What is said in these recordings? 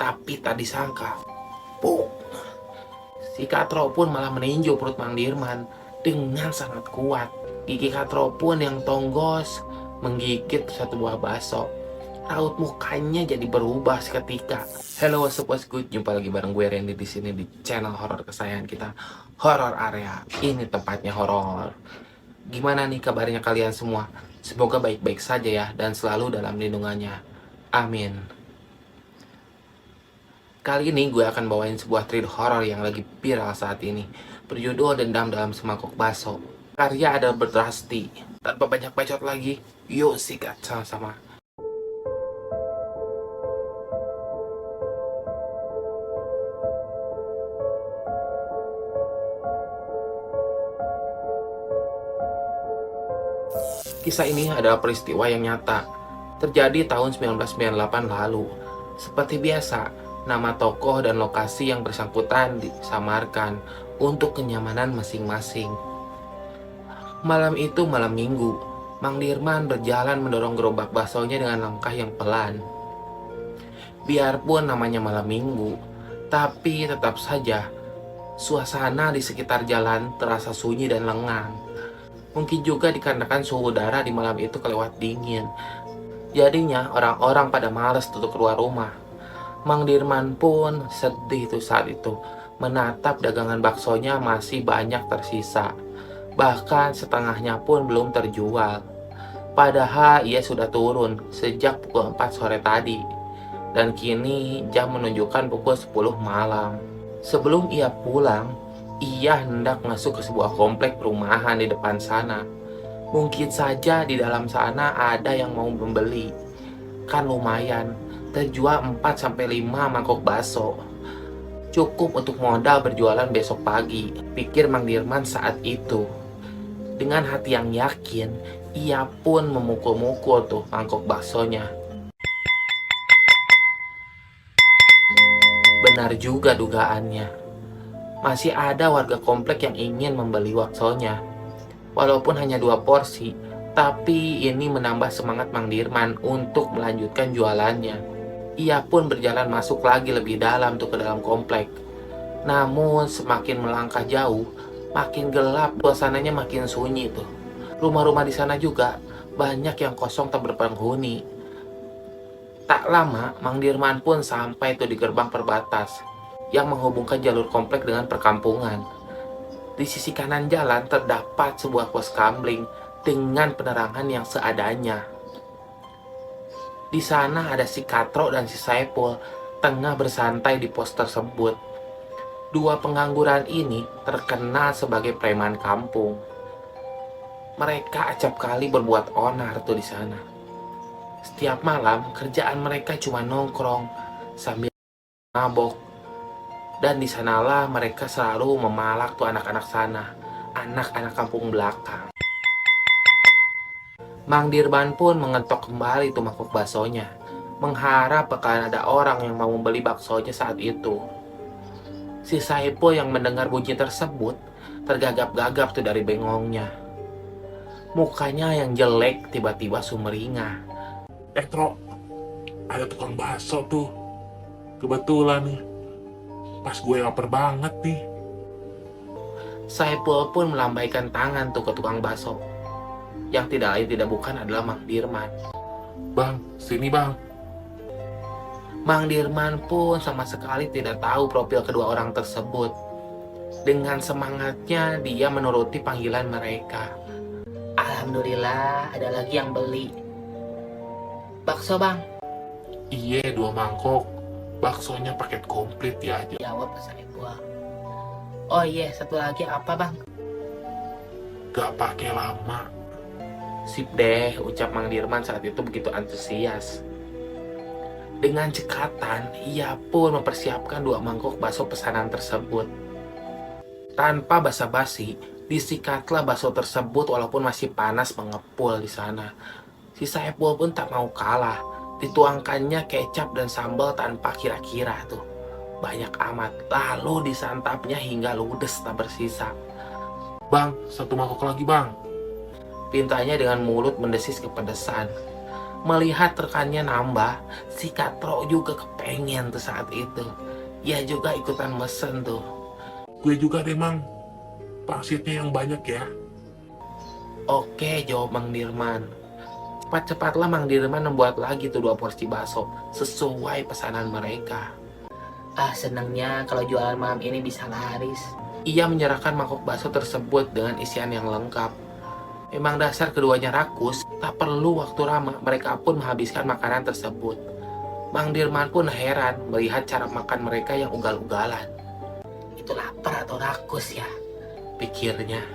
Tapi tak disangka, puk, si Katro pun malah meninju perut Mang Dirman dengan sangat kuat. Gigi Katro pun yang tonggos menggigit satu buah bakso. Raut mukanya jadi berubah seketika. Hello, what's good? Jumpa lagi bareng gue Randy di sini di channel horor kesayangan kita, Horror Area. Ini tempatnya horor. Gimana nih kabarnya kalian semua? Semoga baik-baik saja ya dan selalu dalam lindungannya. Amin. Kali ini gue akan bawain sebuah thrill horror yang lagi viral saat ini, berjudul Dendam dalam Semangkuk Bakso. Karya ada Berdrasti. Tanpa banyak bacot lagi, yuk sikat sama-sama. Kisah ini adalah peristiwa yang nyata, terjadi tahun 1998 lalu. Seperti biasa, nama tokoh dan lokasi yang bersangkutan disamarkan untuk kenyamanan masing-masing. Malam itu malam minggu, Mang Dirman berjalan mendorong gerobak baksonya dengan langkah yang pelan. Biarpun namanya malam minggu, tapi tetap saja suasana di sekitar jalan terasa sunyi dan lengang. Mungkin juga dikarenakan suhu udara di malam itu kelewat dingin. Jadinya orang-orang pada malas untuk keluar rumah. Mang Dirman pun sedih tuh saat itu, menatap dagangan baksonya masih banyak tersisa. Bahkan setengahnya pun belum terjual. Padahal ia sudah turun sejak pukul 4 sore tadi. Dan kini jam menunjukkan pukul 10 malam. Sebelum ia pulang, ia hendak masuk ke sebuah komplek perumahan di depan sana. Mungkin saja di dalam sana ada yang mau membeli. Kan lumayan, terjual 4-5 mangkok bakso. Cukup untuk modal berjualan besok pagi, pikir Mang Dirman saat itu. Dengan hati yang yakin, ia pun memukul-mukul tuh mangkok baksonya. Benar juga dugaannya. Masih ada warga komplek yang ingin membeli baksonya. Walaupun hanya 2 porsi, tapi ini menambah semangat Mang Dirman untuk melanjutkan jualannya. Ia pun berjalan masuk lagi lebih dalam tuh ke dalam komplek. Namun semakin melangkah jauh, makin gelap, suasananya makin sunyi tuh. Rumah-rumah di sana juga banyak yang kosong tak berpenghuni. Tak lama, Mang Dirman pun sampai tuh di gerbang perbatas yang menghubungkan jalur komplek dengan perkampungan. Di sisi kanan jalan terdapat sebuah pos kamling dengan penerangan yang seadanya. Di sana ada si Katro dan si Saipul tengah bersantai di pos tersebut. Dua pengangguran ini terkenal sebagai preman kampung. Mereka acap kali berbuat onar tuh di sana. Setiap malam kerjaan mereka cuma nongkrong sambil mabok. Dan di sanalah mereka selalu memalak tuh anak-anak sana, anak-anak kampung belakang. Mang Dirman pun mengetok kembali tuh mangkok baksonya, mengharap bakalan ada orang yang mau membeli baksonya saat itu. Si Saipul yang mendengar bunyi tersebut tergagap-gagap tuh dari bengongnya. Mukanya yang jelek tiba-tiba sumringah. Tro, ada tukang bakso tuh. Kebetulan nih, pas gue lapar banget nih. Saipul pun melambaikan tangan tuh ke tukang bakso, yang tidak lain tidak bukan adalah Mang Dirman. Bang, sini bang. Mang Dirman pun sama sekali tidak tahu profil kedua orang tersebut. Dengan semangatnya dia menuruti panggilan mereka. Alhamdulillah ada lagi yang beli. Bakso bang. Iya, 2 mangkok. Baksonya paket komplit ya. Jawab saya gua. Oh iya, satu lagi apa bang? Gak pakai lama. Sip deh, ucap Mang Dirman saat itu begitu antusias. Dengan cekatan, ia pun mempersiapkan 2 mangkok bakso pesanan tersebut. Tanpa basa-basi, disikatlah bakso tersebut walaupun masih panas mengepul di sana. Si Saipul pun tak mau kalah. Dituangkannya kecap dan sambal tanpa kira-kira tuh. Banyak amat. Lalu disantapnya hingga ludes tak bersisa. Bang, 1 mangkok lagi bang. Pintanya dengan mulut mendesis kepedesan. Melihat rekannya nambah, si Katro juga kepengen tuh saat itu. Ia juga ikutan mesen tuh. Gue juga deh, Mang. Pangsitnya yang banyak ya. Oke, jawab Mang Dirman. Cepat-cepatlah Mang Dirman membuat lagi tuh 2 porsi bakso sesuai pesanan mereka. Senangnya kalau jualan malam ini bisa laris. Ia menyerahkan mangkok bakso tersebut dengan isian yang lengkap. Memang dasar keduanya rakus, tak perlu waktu lama mereka pun menghabiskan makanan tersebut. Mang Dirman pun heran melihat cara makan mereka yang ugal-ugalan. Itu lapar atau rakus ya? Pikirnya.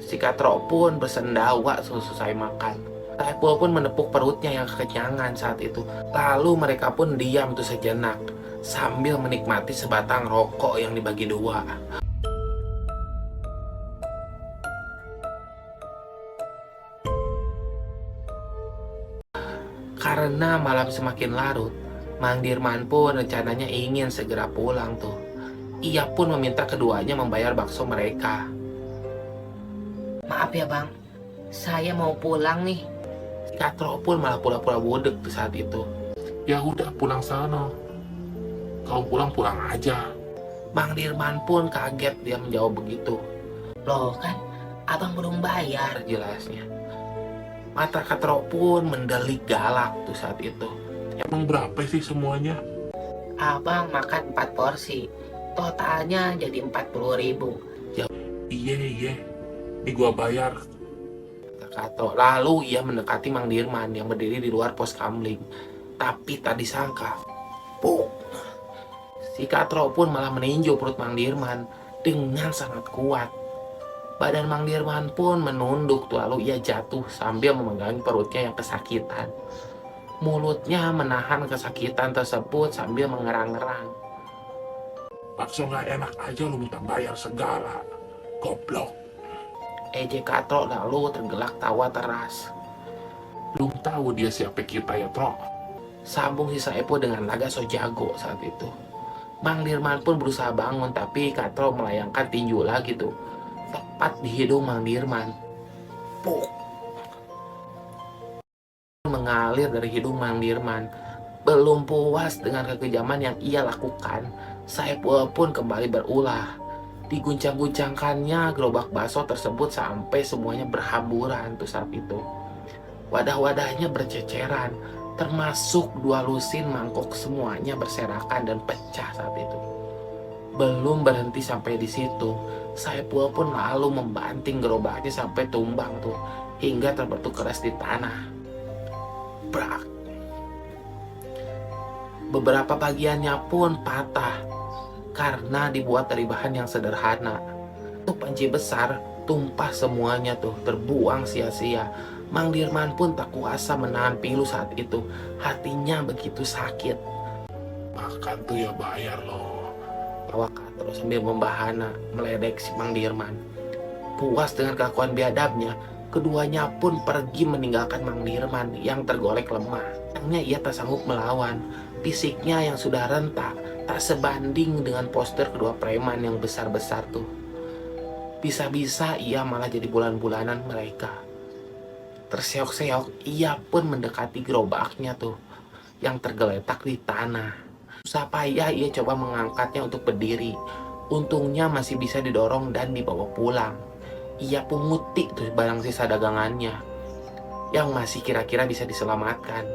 Si Katro pun bersendawa selesai makan. Saipul pun menepuk perutnya yang kekenyangan saat itu. Lalu mereka pun diam tuh sejenak sambil menikmati sebatang rokok yang dibagi 2. Karena malam semakin larut, Mang Dirman pun rencananya ingin segera pulang tuh. Ia pun meminta keduanya membayar bakso mereka. Maaf ya bang, saya mau pulang nih. Si Katro pun malah pura-pura budek tuh saat itu. Ya udah, pulang sana. Kalau pulang aja. Mang Dirman pun kaget dia menjawab begitu. Loh kan, abang belum bayar. Jelasnya. Mata Katro pun mendelik galak tuh saat itu. Emang berapa sih semuanya? Abang makan 4 porsi, totalnya jadi 40.000. Iya. Ini gua bayar. Katro. Lalu ia mendekati Mang Dirman yang berdiri di luar pos kamling. Tapi tak disangka, puk! Si Katro pun malah meninju perut Mang Dirman dengan sangat kuat. Badan Mang Dirman pun menunduk tuh, lalu ia jatuh sambil memegang perutnya yang kesakitan. Mulutnya menahan kesakitan tersebut sambil mengerang-ngerang. Bakso nggak enak aja lu minta bayar segala. Goblok. Ejek Katro lalu tergelak tawa teras. Belum tahu dia siapa kita ya, Tro. Sambung si Saipul dengan laga so jago saat itu. Mang Dirman pun berusaha bangun, tapi Katro melayangkan tinju lagi tuh, tepat di hidung Mang Dirman. Puk! Mengalir dari hidung Mang Dirman. Belum puas dengan kekejaman yang ia lakukan, Saipul pun kembali berulah. Diguncang-guncangkannya gerobak bakso tersebut sampai semuanya berhamburan tuh saat itu. Wadah-wadahnya berceceran, termasuk 2 lusin mangkok semuanya berserakan dan pecah saat itu. Belum berhenti sampai di situ, Saipul pun lalu membanting gerobaknya sampai tumbang tuh, hingga terbentuk keras di tanah. Brak. Beberapa bagiannya pun patah karena dibuat dari bahan yang sederhana. Untuk panci besar tumpah semuanya tuh, terbuang sia-sia. Mang Dirman pun tak kuasa menahan pilu saat itu. Hatinya begitu sakit. Makan tuh ya bayar loh. Tawa Katro sambil membahana meledek si Mang Dirman. Puas dengan kelakuan biadabnya, keduanya pun pergi meninggalkan Mang Dirman yang tergolek lemah. Sayangnya ia tak sanggup melawan. Fisiknya yang sudah rentak tak sebanding dengan poster kedua preman yang besar-besar tuh. Bisa-bisa ia malah jadi bulan-bulanan mereka. Terseok-seok, ia pun mendekati gerobaknya tuh yang tergeletak di tanah. Susah payah ia coba mengangkatnya untuk berdiri. Untungnya masih bisa didorong dan dibawa pulang. Ia punguti tuh barang sisa dagangannya yang masih kira-kira bisa diselamatkan.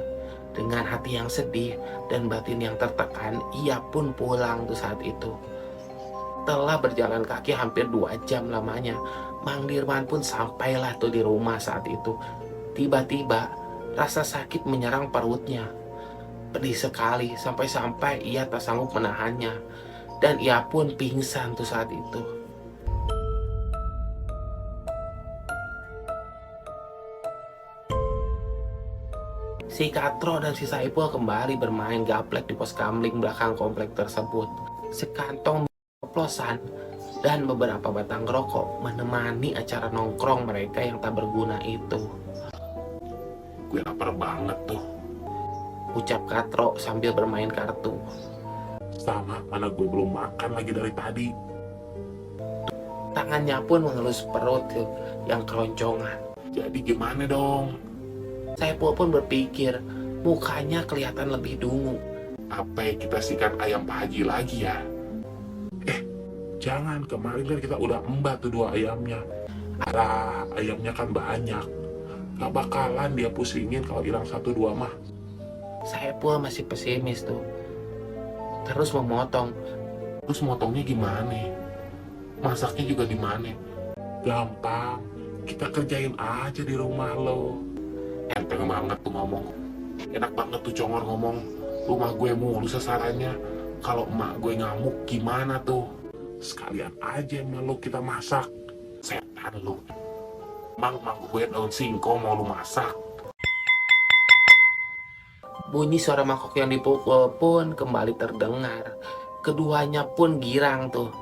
Dengan hati yang sedih dan batin yang tertekan, ia pun pulang tuh saat itu. Telah berjalan kaki hampir 2 jam lamanya, Mang Dirman pun sampailah tuh di rumah saat itu. Tiba-tiba rasa sakit menyerang perutnya. Pedih sekali sampai-sampai ia tak sanggup menahannya. Dan ia pun pingsan tuh saat itu. Si Katro dan si Saipul kembali bermain gaplek di pos kamling belakang komplek tersebut. Sekantong oplosan dan beberapa batang rokok menemani acara nongkrong mereka yang tak berguna itu. Gue lapar banget tuh. Ucap Katro sambil bermain kartu. Sama, mana gue belum makan lagi dari tadi. Tangannya pun mengelus perut yang keroncongan. Jadi gimana dong? Saipul pun berpikir, mukanya kelihatan lebih dungu. Apa yang kita sikat ayam Pak Haji lagi ya? Jangan, kemarin kan kita udah embat tuh 2 ayamnya. Alah, ayamnya kan banyak. Gak bakalan dia pusingin kalau hilang 1-2 mah. Saipul masih pesimis tuh. Terus memotong. Terus motongnya gimana? Masaknya juga di mana? Gampang, kita kerjain aja di rumah lo. Enteng banget tuh ngomong. Enak banget tuh congor ngomong. Rumah gue mulu sasarannya. Kalau emak gue ngamuk gimana tuh? Sekalian aja sama lo kita masak. Setan lo. Mang gue daun singkong mau lu masak. Bunyi suara mangkok yang dipukul pun kembali terdengar. Keduanya pun girang tuh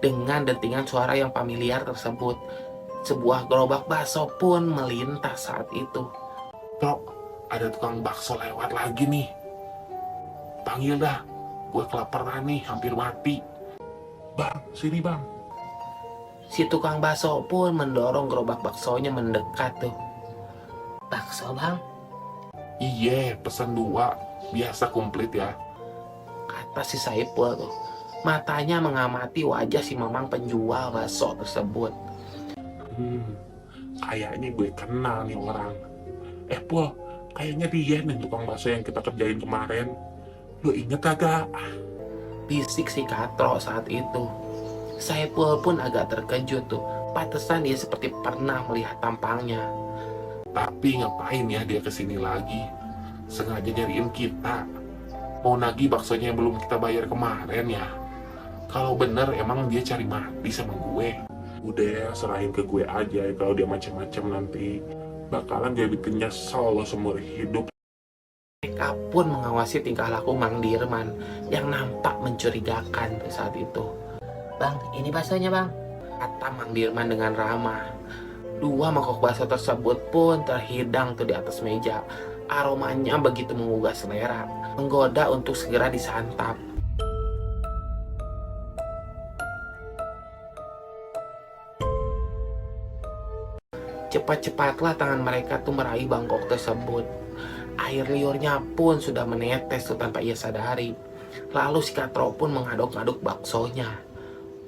dengan dentingan suara yang familiar tersebut. Sebuah gerobak bakso pun melintas saat itu. Bro, ada tukang bakso lewat lagi nih. Panggil dah, gue kelaparan nih, hampir mati. Bang, sini bang. Si tukang bakso pun mendorong gerobak baksonya mendekat tuh. Bakso bang? Iya, pesen 2, biasa komplit ya. Kata si Saipul tuh. Matanya mengamati wajah si mamang penjual bakso tersebut. Kayaknya gue kenal nih orang. Pul, kayaknya dia nih tukang bakso yang kita kerjain kemarin. Lo inget kagak? Bisik si Katro saat itu. Saipul pun agak terkejut tuh. Pantesan dia seperti pernah melihat tampangnya. Tapi ngapain ya dia kesini lagi? Sengaja nyariin kita. Mau nagih baksonya yang belum kita bayar kemarin ya? Kalau bener emang dia cari mati sama gue. Udah serahin ke gue aja, kalau dia macam-macam nanti bakalan gue bikin nyesel lo seumur hidup. Mereka pun mengawasi tingkah laku Mang Dirman yang nampak mencurigakan saat itu. Bang, ini baksonya bang. Kata Mang Dirman dengan ramah. 2 mangkok bakso tersebut pun terhidang tuh di atas meja. Aromanya begitu menggugah selera, menggoda untuk segera disantap. Cepat-cepatlah tangan mereka tuh meraih bangkok tersebut. Air liurnya pun sudah menetes tuh tanpa ia sadari. Lalu si Katro pun mengaduk-aduk baksonya.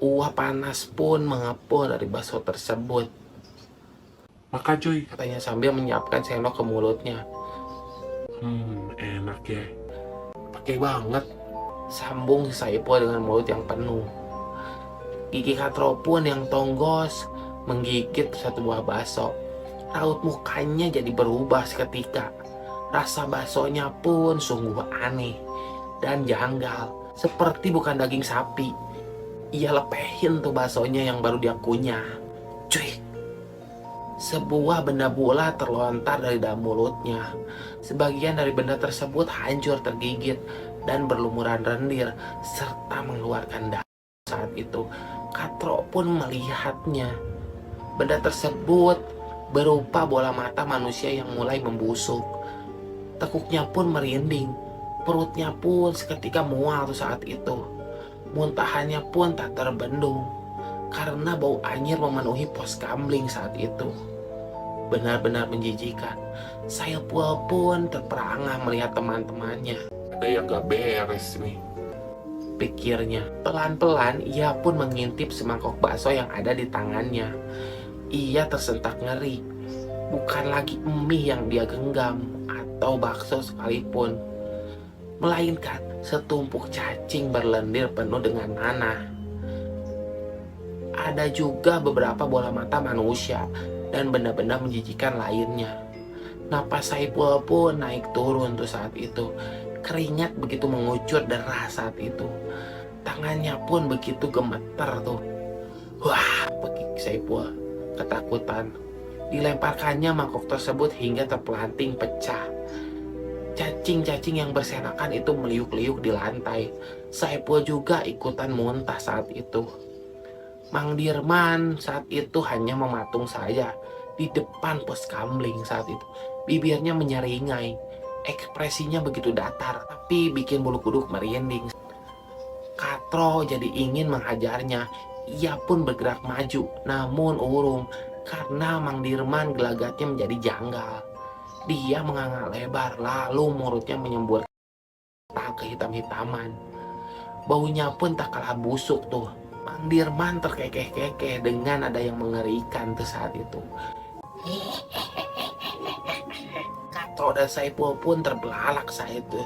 Uap panas pun mengepul dari bakso tersebut. Maka cuy, Katanya sambil menyiapkan sendok ke mulutnya. enak ya. Pakai banget. Sambung si Saipul dengan mulut yang penuh. Gigi Katro pun yang tonggos menggigit satu buah bakso. Raut mukanya jadi berubah seketika. Rasa baksonya pun sungguh aneh dan janggal, seperti bukan daging sapi. Ia lepehin tuh baksonya yang baru dia kunyah. Cuy! Sebuah benda bulat terlontar dari dalam mulutnya. Sebagian dari benda tersebut hancur tergigit dan berlumuran rendir serta mengeluarkan darah. Saat itu, Katro pun melihatnya. Benda tersebut berupa bola mata manusia yang mulai membusuk. Tekuknya pun merinding. Perutnya pun seketika mual tuh saat itu. Muntahannya pun tak terbendung karena bau anyir memenuhi pos kamling saat itu. Benar-benar menjijikan. Saipul pun terperangah melihat teman-temannya. Ada yang gak beres nih. Pikirnya. Pelan-pelan ia pun mengintip semangkok bakso yang ada di tangannya. Ia tersentak ngeri. Bukan lagi mie yang dia genggam atau bakso sekalipun, melainkan setumpuk cacing berlendir penuh dengan nanah. Ada juga beberapa bola mata manusia dan benda-benda menjijikan lainnya. Napas Saipul pun naik turun tuh saat itu. Keringat begitu mengucur deras saat itu. Tangannya pun begitu gemeter tuh. Wah, pekik Saipul ketakutan. Dilemparkannya mangkok tersebut hingga terpelanting pecah. Cacing-cacing yang berserakan itu meliuk-liuk di lantai. Saipul juga ikutan muntah saat itu. Mang Dirman saat itu hanya mematung saja di depan pos kamling saat itu. Bibirnya menyeringai. Ekspresinya begitu datar, tapi bikin bulu kuduk merinding. Katro jadi ingin menghajarnya. Ia pun bergerak maju, namun urung karena Mang Dirman gelagatnya menjadi janggal. Dia menganga lebar, lalu mulutnya menyembur kehitam-hitaman. Baunya pun tak kalah busuk tuh. Mang Dirman terkekeh-kekeh dengan ada yang mengerikan tuh saat itu. Katro dan Saipul pun terbelalak saat itu.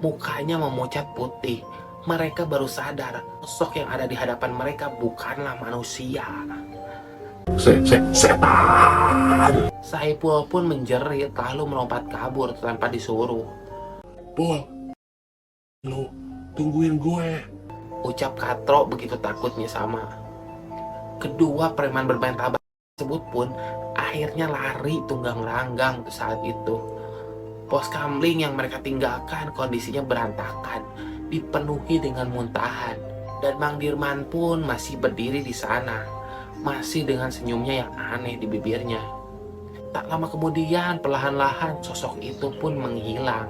Mukanya memucat putih. Mereka baru sadar sosok yang ada di hadapan mereka bukanlah manusia. Setan. Saipul pun menjerit lalu melompat kabur tanpa disuruh. Pul, lu tungguin gue. Ucap Katro begitu takutnya sama. Kedua preman bermain tabak tersebut pun akhirnya lari tunggang langgang saat itu. Pos kamling yang mereka tinggalkan kondisinya berantakan, dipenuhi dengan muntahan. Dan Mang Dirman pun masih berdiri di sana, masih dengan senyumnya yang aneh di bibirnya. Tak lama kemudian perlahan-lahan sosok itu pun menghilang.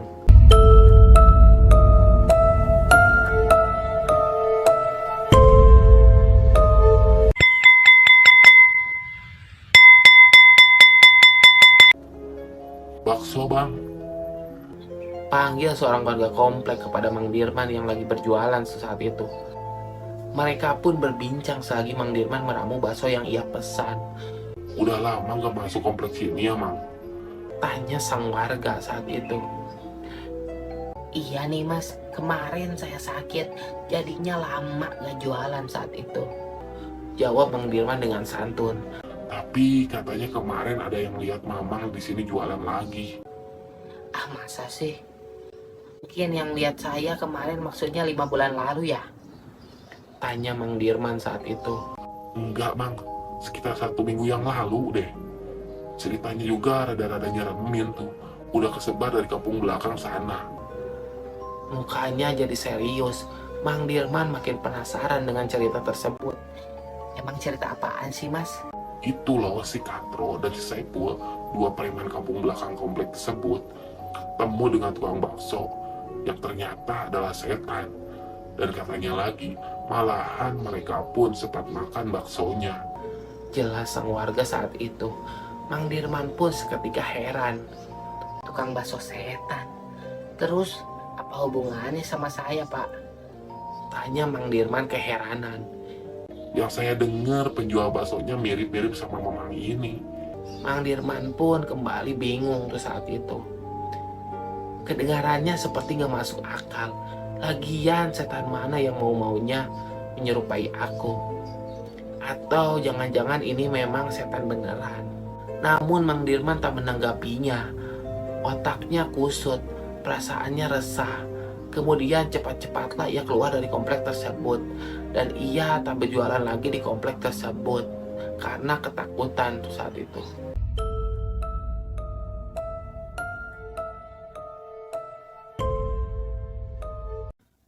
Bakso bang. Panggil seorang warga komplek kepada Mang Dirman yang lagi berjualan sesaat itu. Mereka pun berbincang selagi Mang Dirman meramu bakso yang ia pesan. Udah lama gak masuk kompleks ini ya mang? Tanya sang warga saat itu. Iya nih mas, kemarin saya sakit, jadinya lama gak jualan saat itu. Jawab Mang Dirman dengan santun. Tapi katanya kemarin ada yang lihat mamang di sini jualan lagi. Ah masa sih? Mungkin yang lihat saya kemarin maksudnya 5 bulan lalu ya? Tanya Mang Dirman saat itu. Enggak mang, sekitar 1 minggu yang lalu deh. Ceritanya juga rada-rada nyeremin tuh. Udah kesebar dari kampung belakang sana. Mukanya jadi serius. Mang Dirman makin penasaran dengan cerita tersebut. Emang cerita apaan sih mas? Itu loh si Katro dan si Saipul, 2 preman kampung belakang komplek tersebut, ketemu dengan tukang bakso yang ternyata adalah setan. Dan katanya lagi, malahan mereka pun sempat makan baksonya. Jelas sang warga saat itu. Mang Dirman pun seketika heran. Tukang bakso setan. Terus apa hubungannya sama saya pak? Tanya Mang Dirman keheranan. Yang saya dengar penjual baksonya mirip-mirip sama mamang ini. Mang Dirman pun kembali bingung tuh saat itu. Kedengarannya seperti gak masuk akal. Lagian setan mana yang mau-maunya menyerupai aku? Atau jangan-jangan ini memang setan beneran? Namun Mang Dirman tak menanggapinya. Otaknya kusut, perasaannya resah. Kemudian cepat-cepatlah ia keluar dari komplek tersebut. Dan ia tak berjualan lagi di komplek tersebut karena ketakutan tuh saat itu.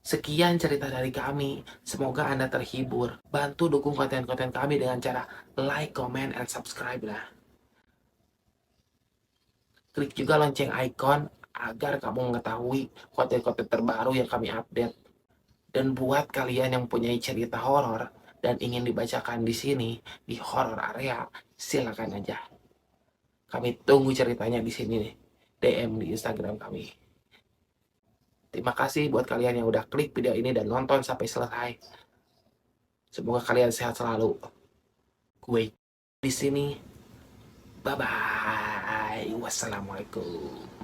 Sekian cerita dari kami. Semoga Anda terhibur. Bantu dukung konten-konten kami dengan cara like, comment, and subscribe lah. Klik juga lonceng icon agar kamu mengetahui konten-konten terbaru yang kami update. Dan buat kalian yang punya cerita horor dan ingin dibacakan di sini di horror area, silakan aja. Kami tunggu ceritanya di sini nih. DM di Instagram kami. Terima kasih buat kalian yang udah klik video ini dan nonton sampai selesai. Semoga kalian sehat selalu. Gue di sini. Bye bye. Wassalamualaikum.